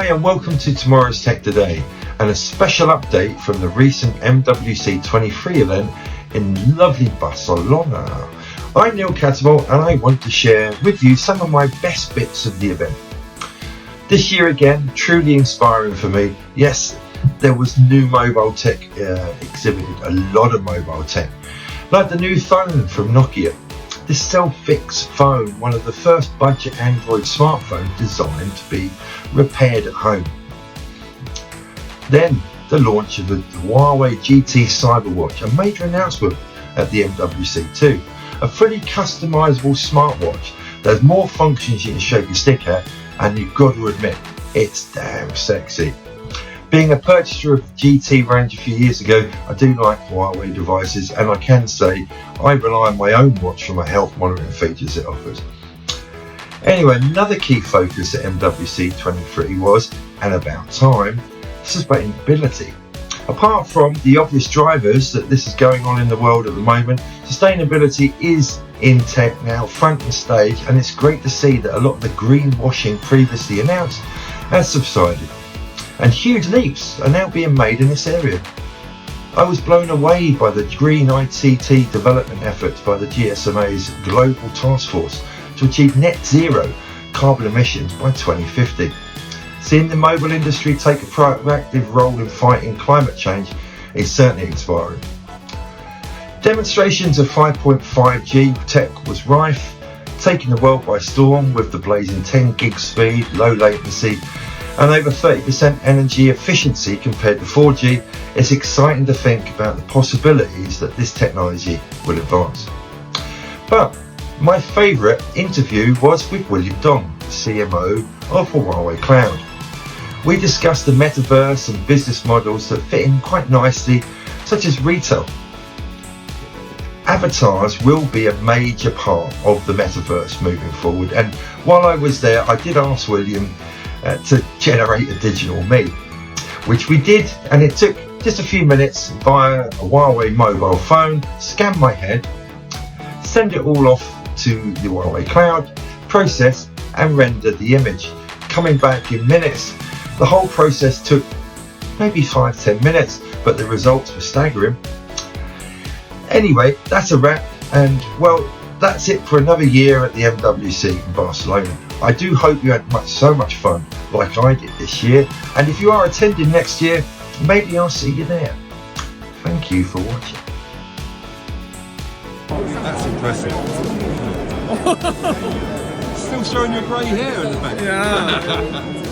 and welcome to tomorrow's Tech Today, and a special update from the recent MWC23 event in lovely Barcelona. I'm Neil Cattermole, and I want to share with you some of my best bits of the event. This year again, truly inspiring for me. Yes, there was new mobile tech exhibited, a lot of mobile tech, like the new phone from Nokia. This self-fix phone, one of the first budget Android smartphones designed to be repaired at home. Then the launch of the Huawei GT Cyber watch, a major announcement at the MWC too. A fully customizable smartwatch that has more functions you can shake your stick at, and you've got to admit, it's damn sexy. Being a purchaser of GT range a few years ago, I do like Huawei devices, and I can say I rely on my own watch for my health monitoring features it offers. Anyway, another key focus at MWC23 was, and about time, sustainability. Apart from the obvious drivers that this is going on in the world at the moment, sustainability is in tech now front and stage, and it's great to see that a lot of the greenwashing previously announced has subsided. And huge leaps are now being made in this area. I was blown away by the Green ICT Development efforts by the GSMA's global Taskforce to achieve NetZero Carbon Emissions by 2050. Seeing the mobile industry take a proactive role in fighting climate change is certainly inspiring. Demonstrations of 5.5G tech was Rife, taking the world by storm with the blazing 10 gig speed, low latency, and over 30% energy efficiency compared to 4G. It's exciting to think about the possibilities that this technology will advance. But my favourite interview was with William Dong, the CMO of Huawei Cloud. We discussed the metaverse and business models that fit in quite nicely, such as retail. Avatars will be a major part of the metaverse moving forward, and while I was there, I did ask William to generate a digital me, which we did, and it took just a few minutes via a Huawei mobile phone. Scan my head, send it all off to the Huawei Cloud, process and render the image, coming back in minutes. The whole process took maybe 5-10 minutes, but the results were staggering. Anyway, that's a wrap, and well, that's it for another year at the MWC in Barcelona. I do hope you had so much fun like I did this year, and if you are attending next year, maybe I'll see you there. Thank you for watching. That's impressive. Still showing your grey hair in the back. Yeah.